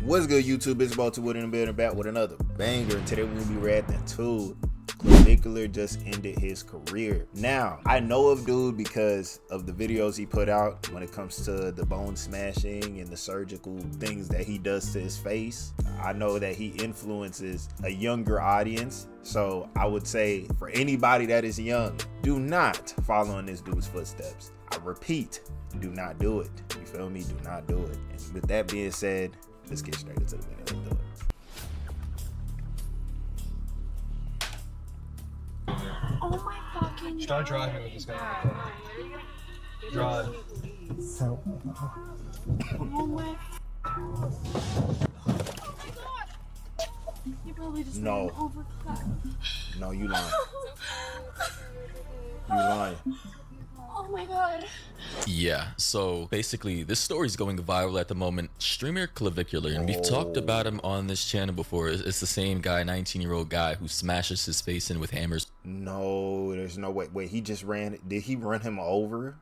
What's good, YouTube? It's about to win in the building, back with another banger. Today we'll be reacting to Clvicular just ended his career. Now, I know of dude because of the videos he put out when it comes to the bone smashing and the surgical things that he does to his face. I know that he influences a younger audience. So I would say for anybody that is young, do not follow in this dude's footsteps. I repeat, do not do it. You feel me? Do not do it. And with that being said, let's get straight into the video. Let's do it. Oh my fucking Start driving with this guy. Drive. Oh my. Oh my god! You probably just No. overclapped. No, you lying. You lying. Oh my god. Yeah, so basically this story is going viral at the moment. Streamer Clvicular, and we've talked about him on this channel before. It's the same guy, 19-year-old guy who smashes his face in with hammers. No, there's no way. Wait, he just ran. Did he run him over?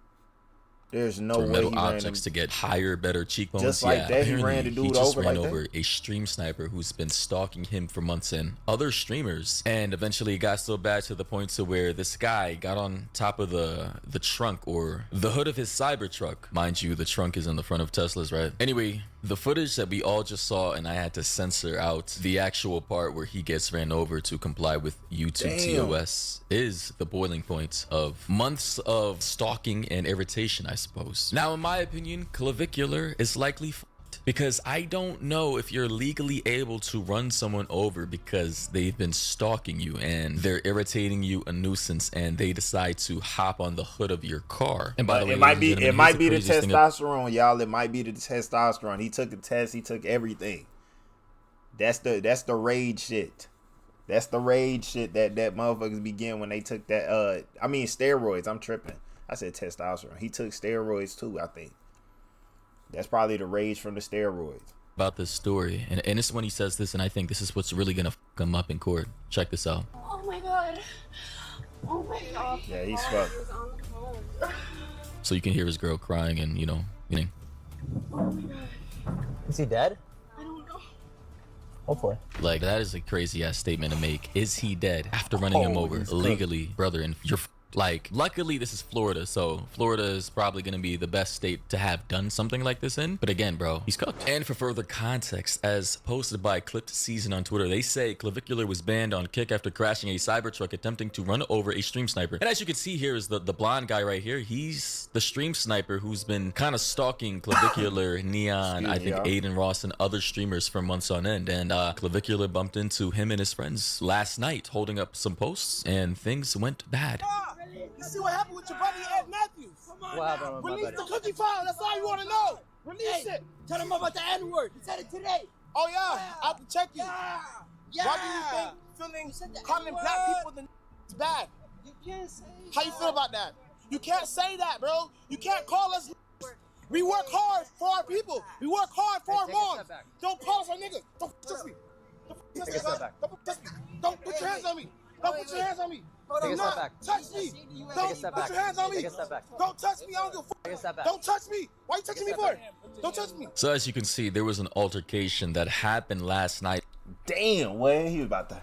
There's no way metal he ran him. objects to get higher, better cheekbones. Just like that, he ran the dude just over ran like that? over a stream sniper who's been stalking him for months and other streamers. And eventually it got so bad to the point to where this guy got on top of the trunk or the hood of his cyber truck. Mind you, the trunk is in the front of Tesla's, right? Anyway, the footage that we all just saw, and I had to censor out the actual part where he gets ran over to comply with YouTube TOS, is the boiling point of months of stalking and irritation, I suppose. Now, in my opinion, Clvicular is likely fucked, because I don't know if you're legally able to run someone over because they've been stalking you and they're irritating you, a nuisance, and they decide to hop on the hood of your car. And by the way, it might be the craziest thing testosterone, y'all. It might be the testosterone. He took the test. He took everything. That's the rage shit. That's the rage shit that motherfuckers begin when they took that. I mean steroids. I'm tripping. I said testosterone. He took steroids too, I think. That's probably the rage from the steroids. about this story, and it's when he says this, and I think this is what's really gonna fuck him up in court. Check this out. Oh my god. Oh my god. Yeah, he's fucked. He was on the phone. So you can hear his girl crying and, you know. Oh my god. Is he dead? I don't know. Hopefully. Like, that is a crazy ass statement to make. Is he dead after running him over illegally, brother? And you're like, luckily this is Florida, so Florida is probably going to be the best state to have done something like this in. But again, bro, he's cooked. And for further context, as posted by Clipped Season on Twitter, they say Clvicular was banned on Kick after crashing a Cybertruck attempting to run over a stream sniper. And as you can see here is the blonde guy right here. He's the stream sniper who's been kind of stalking Clvicular, Neon, I think Aiden Ross, and other streamers for months on end. And Clvicular bumped into him and his friends last night holding up some posts, and things went bad. You see what happened with your buddy Ed Matthews? Come on, release the cookie file. That's all you want to know. Release it. Tell him about the N-word. He said it today. Oh yeah, I have to check you. Yeah. Why do you think calling black people the is bad? You can't say How you feel about that? You can't say that, bro. You can't call us. We work hard for our people. We work hard for our moms. Don't call us our niggas. Don't touch me. Don't touch me. Don't touch me. Don't put your hands on me. Don't put your hands on me. Take a step not back. touch me. Don't put your hands on me. Take a step back. Don't touch me. I don't give a fuck. Take a step back. Don't touch me. Why you touching me for? Don't touch me. So as you can see, there was an altercation that happened last night. Damn, well, he was about to,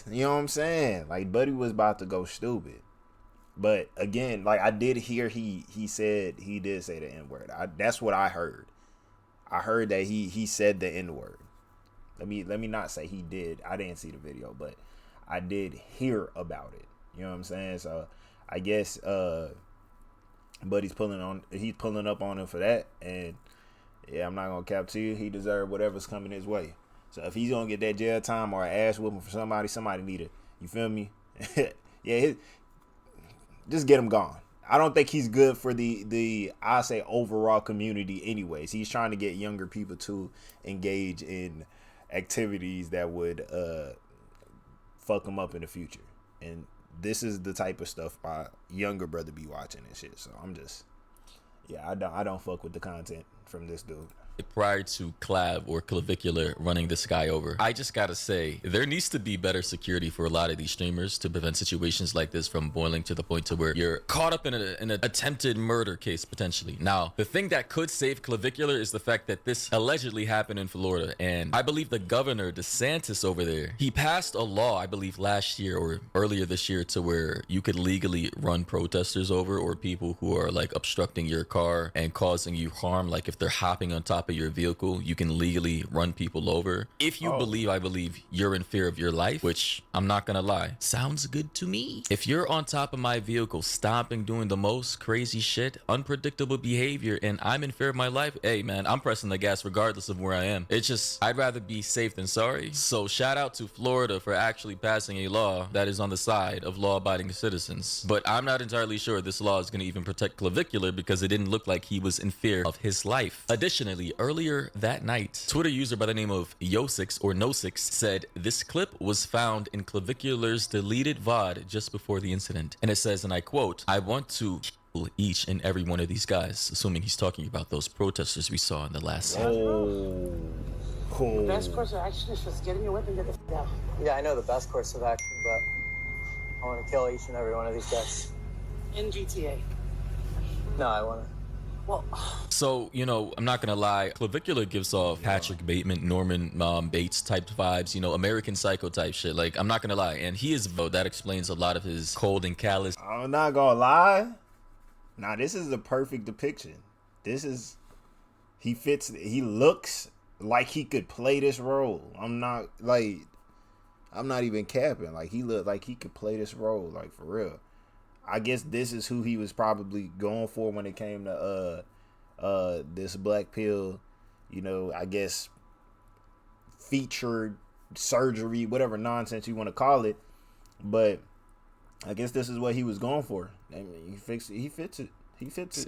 you know what I'm saying? Like, Buddy was about to go stupid. But again, like, I did hear he did say the N-word. That's what I heard. I heard that he said the N-word. Let me not say he did. I didn't see the video, but I did hear about it. You know what I'm saying? So I guess Buddy's pulling up on him for that. And yeah, I'm not gonna cap to you. He deserved whatever's coming his way. So if he's gonna get that jail time or an ass whooping for somebody need it. You feel me? Yeah, just get him gone. I don't think he's good for the I say overall community anyways. He's trying to get younger people to engage in activities that would fuck him up in the future. And this is the type of stuff my younger brother be watching and shit. So I'm just, yeah, I don't fuck with the content from this dude. prior to Clvicular running this guy over. I just gotta say, there needs to be better security for a lot of these streamers to prevent situations like this from boiling to the point to where you're caught up in an attempted murder case potentially. Now, the thing that could save Clvicular is the fact that this allegedly happened in Florida, and I believe the governor DeSantis over there, he passed a law, I believe last year or earlier this year, to where you could legally run protesters over, or people who are like obstructing your car and causing you harm. Like if they're hopping on top of your vehicle, you can legally run people over. If you believe, I believe you're in fear of your life, which I'm not gonna lie, sounds good to me. If you're on top of my vehicle, stomping, doing the most crazy shit, unpredictable behavior, and I'm in fear of my life, hey man, I'm pressing the gas regardless of where I am. It's just, I'd rather be safe than sorry. So shout out to Florida for actually passing a law that is on the side of law-abiding citizens. But I'm not entirely sure this law is going to even protect Clvicular, because it didn't look like he was in fear of his life. Additionally, earlier that night, Twitter user by the name of Yo6 or No6 said this clip was found in Clvicular's deleted VOD just before the incident. And it says, and I quote, "I want to kill each and every one of these guys," assuming he's talking about those protesters we saw in the last scene. The best course of action is just get in your whip and get the f out. Yeah, I know the best course of action, but I want to kill each and every one of these guys. In GTA. No, I want to. Well, So, you know, I'm not gonna lie, Clvicular gives off Patrick Bateman, Norman Bates type vibes, you know, American Psycho type shit. Like, I'm not gonna lie, and he is, that explains a lot of his cold and callous. I'm not gonna lie. Nah, this is the perfect depiction. This is, he looks like he could play this role. I'm not even capping. Like, he looked like he could play this role, like, for real. I guess this is who he was probably going for when it came to this black pill, you know, I guess featured surgery, whatever nonsense you want to call it. But I guess this is what he was going for. I mean, he fits it. He fits it.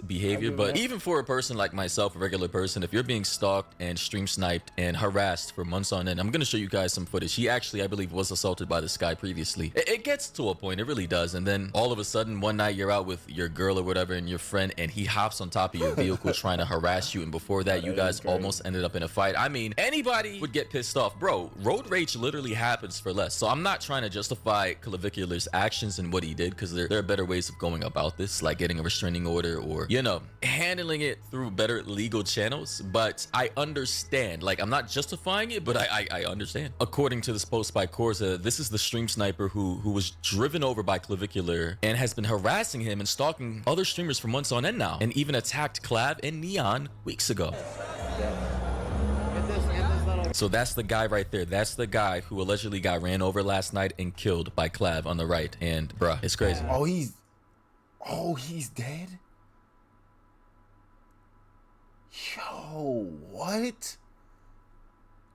Behavior, but even for a person like myself, a regular person, if you're being stalked and stream sniped and harassed for months on end, I'm gonna show you guys some footage. He actually, I believe, was assaulted by this guy previously. It gets to a point, it really does, and then all of a sudden, one night you're out with your girl or whatever and your friend, and he hops on top of your vehicle trying to harass you, and before that, you guys almost ended up in a fight. I mean, anybody would get pissed off. Bro, road rage literally happens for less. So I'm not trying to justify Clvicular's actions and what he did, because there are better ways of going about this, like getting a restraining order or, you know, handling it through better legal channels. But I understand, like, I'm not justifying it, but I understand. According to this post by Corza, this is the stream sniper who was driven over by Clvicular and has been harassing him and stalking other streamers for months on end now, and even attacked Clav and Neon weeks ago. So that's the guy right there. That's the guy who allegedly got ran over last night and killed by Clav on the right. And bruh, it's crazy. Oh, he's dead? Yo, what?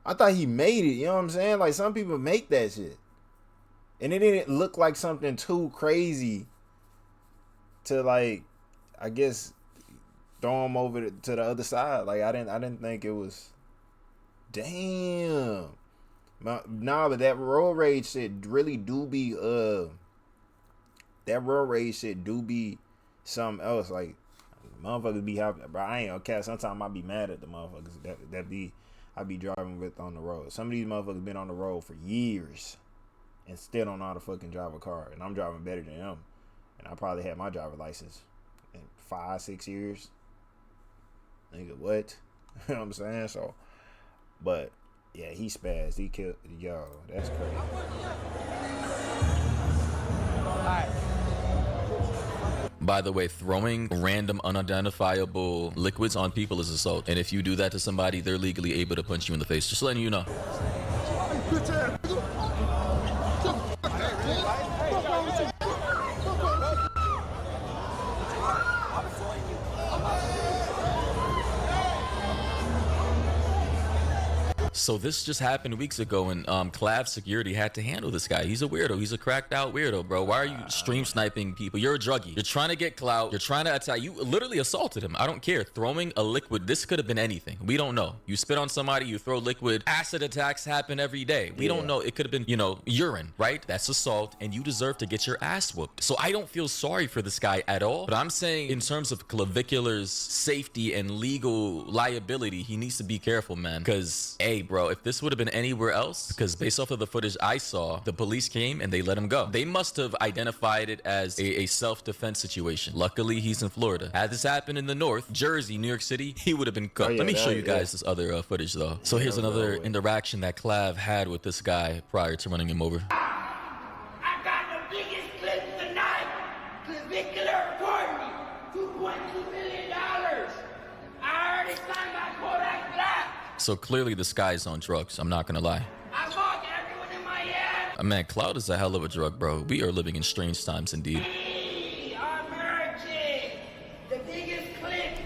I thought he made it, you know what I'm saying? Like, some people make that shit. And it didn't look like something too crazy to, like, I guess, throw him over to the other side. Like, I didn't think it was, damn. Nah, but that road rage shit really do be, that road rage shit do be something else. Like, motherfuckers be happy, bro. I ain't okay. Sometimes I be mad at the motherfuckers that I be driving with on the road. Some of these motherfuckers been on the road for years and still don't know how to fucking drive a car. And I'm driving better than them. And I probably had my driver license in 5-6 years. Nigga, what? You know what I'm saying? So, but yeah, he spazzed. He killed. Yo, that's crazy. By the way, throwing random unidentifiable liquids on people is assault. And if you do that to somebody, they're legally able to punch you in the face. Just letting you know. So this just happened weeks ago, and Clav security had to handle this guy. He's a weirdo. He's a cracked out weirdo, bro. Why are you stream sniping people? You're a druggie. You're trying to get clout. You're trying to attack. You literally assaulted him. I don't care. Throwing a liquid. This could have been anything. We don't know. You spit on somebody. You throw liquid. Acid attacks happen every day. We don't know. It could have been, you know, urine, right? That's assault, and you deserve to get your ass whooped. So I don't feel sorry for this guy at all. But I'm saying in terms of Clvicular's safety and legal liability, he needs to be careful, man. Because, hey, bro, if this would have been anywhere else, because based off of the footage I saw, the police came and they let him go. They must have identified it as a self-defense situation. Luckily, he's in Florida. Had this happened in the North, Jersey, New York City, he would have been cooked. Let me show you guys this other footage, though. So here's another interaction that Clav had with this guy prior to running him over. I got the biggest clip tonight. Clvicular reported me. $2.2 million. I already signed my Kodak Black. So clearly this guy's on drugs. I'm not gonna lie. I bought everyone in my head. Man, clout is a hell of a drug, bro. We are living in strange times indeed. Hey, I'm merging. The biggest clip.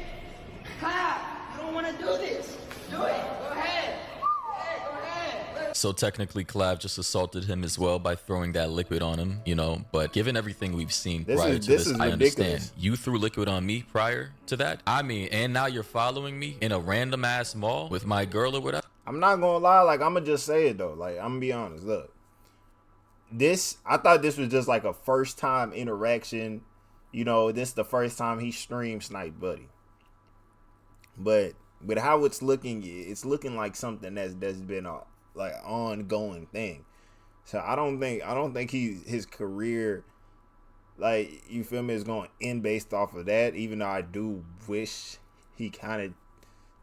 Clap. You don't want to do this. Do it. Go ahead. Hey, go ahead. So technically Clav just assaulted him as well by throwing that liquid on him, you know, but given everything we've seen prior to this, I understand. You threw liquid on me prior to that. I mean, and now you're following me in a random ass mall with my girl or whatever. I'm not gonna lie, like, I'm gonna just say it though. Like, I'm gonna be honest. Look, I thought this was just like a first time interaction. You know, this is the first time he stream sniped Buddy. But how it's looking like something that's been a like ongoing thing. So I don't think his career, like, you feel me, is going to end based off of that. Even though I do wish he kind of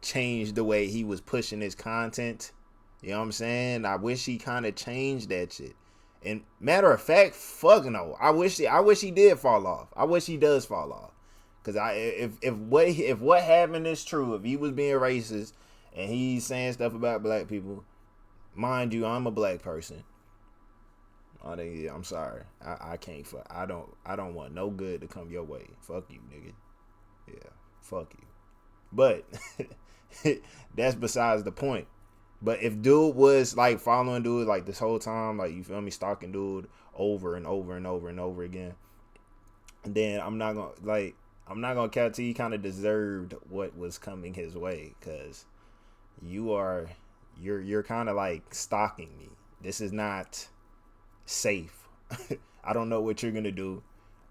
changed the way he was pushing his content. You know what I'm saying? I wish he kind of changed that shit. And matter of fact, fuck no. I wish he did fall off. I wish he does fall off. Cause if what happened is true, if he was being racist and he's saying stuff about black people, mind you, I'm a black person. I'm sorry. I can't fuck. I don't want no good to come your way. Fuck you, nigga. Yeah, fuck you. But that's besides the point. But if dude was like following dude like this whole time, like, you feel me, stalking dude over and over and over and over again, then I'm not gonna catch he kind of deserved what was coming his way, because you're kind of like stalking me. This is not safe. I don't know what you're gonna do.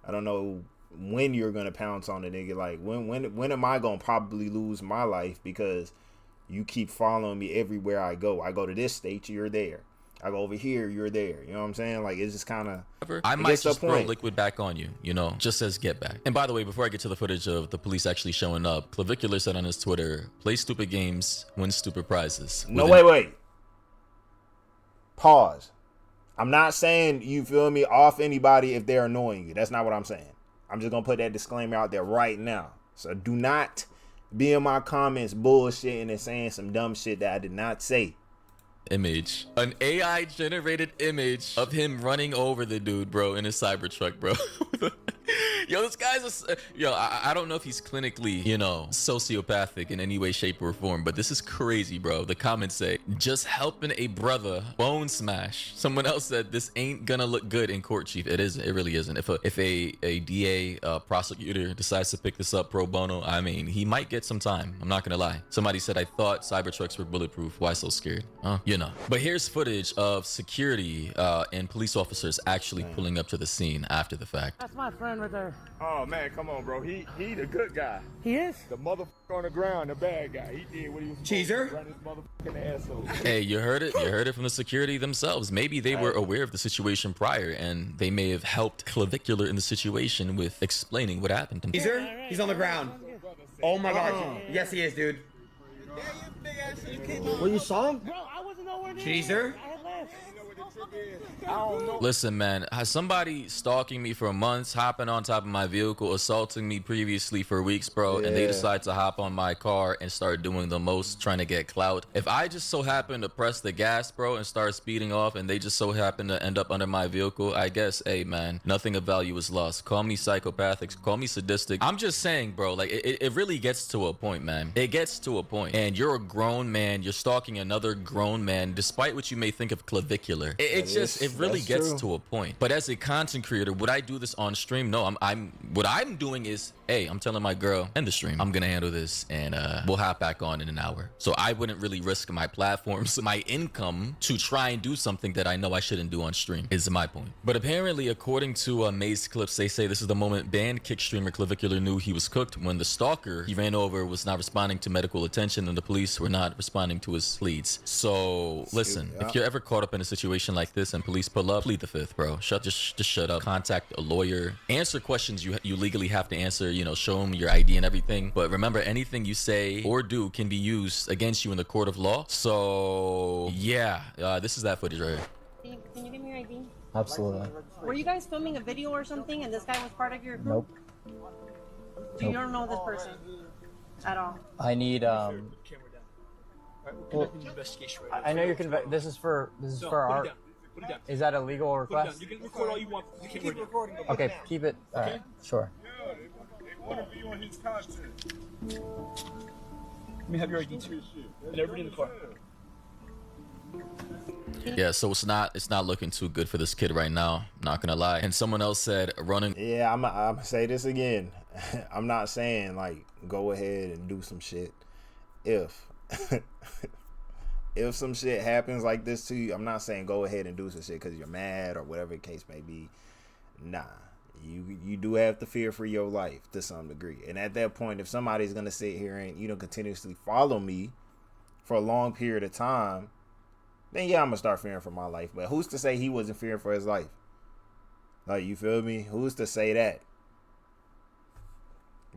I don't know when you're gonna pounce on the nigga. Like, when am I gonna probably lose my life because you keep following me everywhere I go? I go to this state, you're there. I go over here, you're there. You know what I'm saying? Like, it's just kind of... I might just throw liquid back on you, you know, just as get back. And by the way, before I get to the footage of the police actually showing up, Clvicular said on his Twitter, play stupid games, win stupid prizes. No, wait. Pause. I'm not saying, you feel me, off anybody if they're annoying you. That's not what I'm saying. I'm just going to put that disclaimer out there right now. So do not be in my comments bullshitting and saying some dumb shit that I did not say. Image, an AI generated image of him running over the dude, bro, in his Cybertruck, bro. Yo, this guy's I don't know if he's clinically, you know, sociopathic in any way, shape, or form, but this is crazy, bro. The comments say, just helping a brother bone smash. Someone else said, this ain't gonna look good in court, chief. It isn't. It really isn't. If a DA prosecutor decides to pick this up pro bono, I mean, he might get some time. I'm not gonna lie. Somebody said, I thought Cybertrucks were bulletproof. Why so scared? Huh? You know. But here's footage of security and police officers actually pulling up to the scene after the fact. That's my friend right there. Oh man, come on, bro. He the good guy. He is? The motherfucker on the ground, the bad guy. He did what he was supposed to. Run his motherfucking asshole. Hey, you heard it. You heard it from the security themselves. Maybe they were aware of the situation prior, and they may have helped Clvicular in the situation with explaining what happened to him. Caesar, he's on the ground. Oh my god. Yes, he is, dude. Well, you saw him? Bro, I wasn't nowhere near. Caesar? I had left. I don't know. Listen, man, has somebody stalking me for months, hopping on top of my vehicle, assaulting me previously for weeks, bro, and they Yeah. decide to hop on my car and start doing the most, trying to get clout. If I just so happen to press the gas, bro, and start speeding off, and they just so happen to end up under my vehicle, I guess, hey, man, nothing of value is lost. Call me psychopathic, call me sadistic. I'm just saying, bro, like, it really gets to a point, man. It gets to a point, and you're a grown man, you're stalking another grown man, despite what you may think of Clvicular. It really gets to a point. But as a content creator, would I do this on stream? No, what I'm doing is, hey, I'm telling my girl, end the stream, I'm gonna handle this, and we'll hop back on in an hour. So I wouldn't really risk my platforms, my income, to try and do something that I know I shouldn't do on stream, is my point. But apparently, according to Maze Clips, they say this is the moment banned kick streamer Clvicular knew he was cooked, when the stalker he ran over was not responding to medical attention and the police were not responding to his pleads. So listen, if you're ever caught up in a situation like this and police pull up, plead the fifth, bro. Just shut up. Contact a lawyer. Answer questions you legally have to answer. You know, show them your ID and everything. But remember, anything you say or do can be used against you in the court of law. So yeah, this is that footage right here. Can you give me your ID? Absolutely. Were you guys filming a video or something and this guy was part of your group? Nope. You don't know this person at all? I need well, I know you're this is for our. Is that a legal request? You can record all you want. You can keep recording. Okay, keep it. Okay. Sure. They want to be on his content. Let me have your ID too, and everybody in the car. Yeah, so it's not looking too good for this kid right now, not gonna lie. And someone else said running. Yeah, I'm gonna say this again. I'm not saying like go ahead and do some shit. If if some shit happens like this to you, I'm not saying go ahead and do some shit because you're mad or whatever the case may be. Nah, you do have to fear for your life to some degree. And at that point, if somebody's gonna sit here and continuously follow me for a long period of time, then yeah, I'm gonna start fearing for my life. But who's to say he wasn't fearing for his life? Like, you feel me? Who's to say that?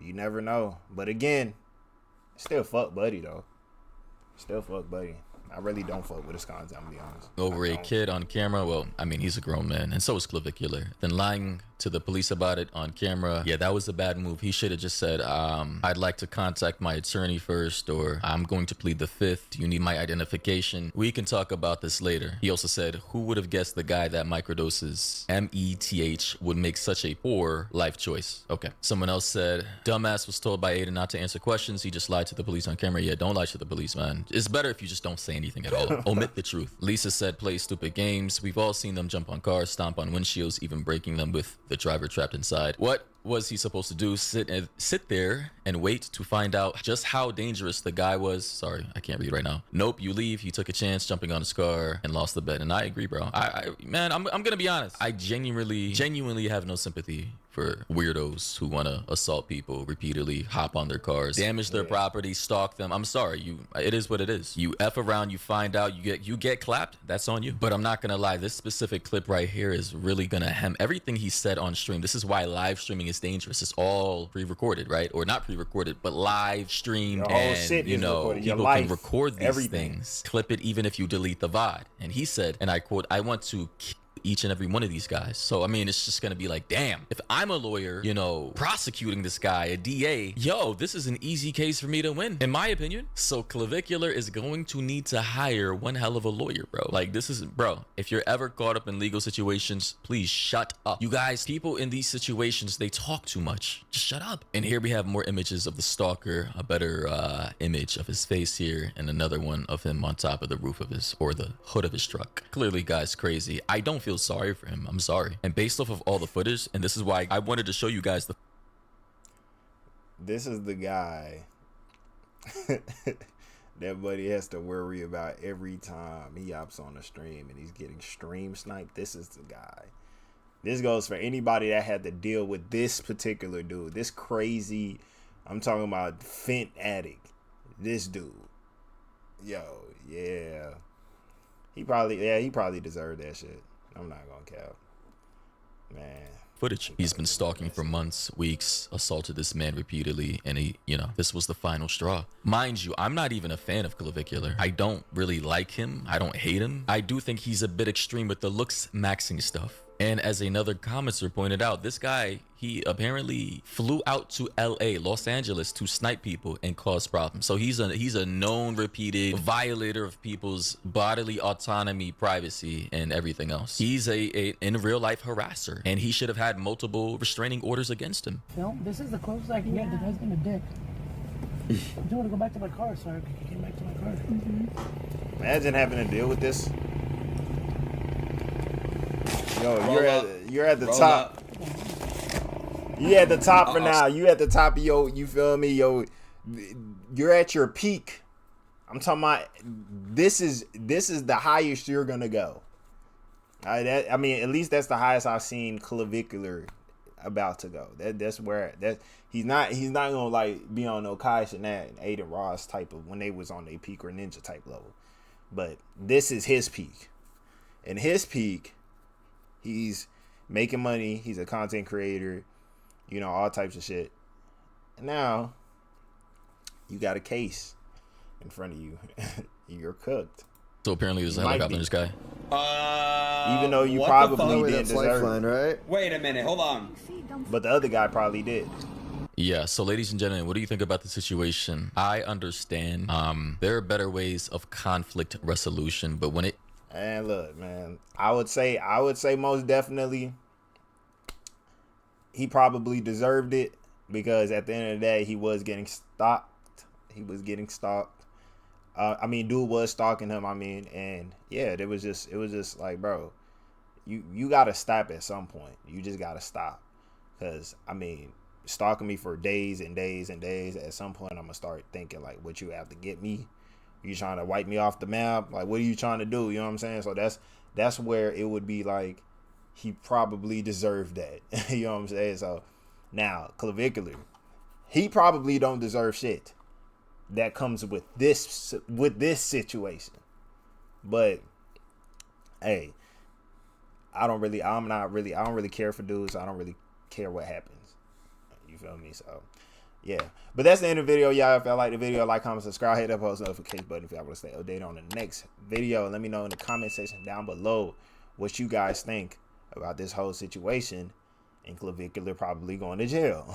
You never know. But again, still fuck buddy though. Still fuck buddy. I really don't fuck with his content, I'm gonna be honest. Over a kid on camera. Well, I mean, he's a grown man, and so is Clvicular. Then lying to the police about it on camera. Yeah, that was a bad move. He should have just said, I'd like to contact my attorney first, or I'm going to plead the fifth. Do you need my identification? We can talk about this later. He also said, who would have guessed the guy that microdoses METH would make such a poor life choice? Okay. Someone else said, dumbass was told by Aiden not to answer questions. He just lied to the police on camera. Yeah, don't lie to the police, man. It's better if you just don't say anything at all. Omit the truth. Lisa said, play stupid games. We've all seen them jump on cars, stomp on windshields, even breaking them with the driver trapped inside. What was he supposed to do? Sit there and wait to find out just how dangerous the guy was? Sorry, I can't read right now. Nope, you leave. He took a chance jumping on his car and lost the bet. And I agree, bro. Man, I'm gonna be honest. I genuinely have no sympathy for weirdos who want to assault people repeatedly, hop on their cars, damage their property, stalk them. I'm sorry, it is what it is. You F around, you find out, you get clapped, that's on you. But I'm not gonna lie, this specific clip right here is really gonna hem everything he said on stream. This is why live streaming is dangerous. It's all pre-recorded, right? Or not pre-recorded, but live streamed, and people can record these things, clip it even if you delete the VOD. And he said, and I quote, I want to kill each and every one of these guys. So I mean, it's just gonna be like, damn, if I'm a lawyer, prosecuting this guy, a DA, this is an easy case for me to win, in my opinion. So Clvicular is going to need to hire one hell of a lawyer, bro. Like, this is, bro, if you're ever caught up in legal situations, please shut up. You guys, people in these situations, they talk too much. Just shut up. And here we have more images of the stalker, a better image of his face here, and another one of him on top of the roof of the hood of his truck. Clearly, guys, crazy. I don't feel sorry for him. I'm sorry. And based off of all the footage, and this is why I wanted to show you guys this is the guy that buddy has to worry about every time he hops on a stream and he's getting stream sniped. This is the guy. This goes for anybody that had to deal with this particular dude. This crazy, I'm talking about fent addict. This dude. Yo, yeah. He probably deserved that shit. I'm not gonna cap. Man. footage. He's been stalking for months, weeks, assaulted this man repeatedly, and he, you know, this was the final straw. Mind you, I'm not even a fan of Clvicular. I don't really like him. I don't hate him. I do think he's a bit extreme with the looks maxing stuff. And as another commenter pointed out, this guy, he apparently flew out to LA, Los Angeles, to snipe people and cause problems. So he's a known repeated violator of people's bodily autonomy, privacy, and everything else. He's a in real life harasser, and he should have had multiple restraining orders against him. Film? This is the closest I can get. The guy's been a dick. I do want to go back to my car, so I can get back to my car. Imagine having to deal with this. Yo, you're at the top. You at the top for now. You at the top of you feel me? Yo, you're at your peak. I'm talking about this is the highest you're gonna go. I mean, at least that's the highest I've seen Clvicular about to go. That's where he's not gonna like be on no Kai Cenat and Aiden Ross type of when they was on their peak or Ninja type level. But this is his peak. And his peak, he's making money. He's a content creator, you know, all types of shit. And now you got a case in front of you. You're cooked. So apparently there's a helicopter in this guy. Even though you probably didn't deserve it. Right? Wait a minute, hold on. But the other guy probably did. Yeah, so ladies and gentlemen, what do you think about the situation? I understand. There are better ways of conflict resolution, but when it... And look, man, I would say most definitely he probably deserved it, because at the end of the day, he was getting stalked. I mean, dude was stalking him. I mean, and yeah, it was just like, bro, you gotta stop at some point. You just gotta stop, because I mean, stalking me for days and days and days. At some point, I'm gonna start thinking like, what you have to get me? You trying to wipe me off the map? Like, what are you trying to do? You know what I'm saying? So that's where it would be like, he probably deserved that. You know what I'm saying? So now Clvicular, he probably don't deserve shit that comes with this situation. But hey, I don't really care for dudes. I don't really care what happens. You feel me? So yeah, but that's the end of the video, y'all. If y'all like the video, like, comment, subscribe, hit that post notification button if y'all want to stay updated on the next video. Let me know in the comment section down below what you guys think about this whole situation and Clvicular probably going to jail.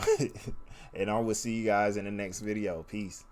And I will see you guys in the next video. Peace.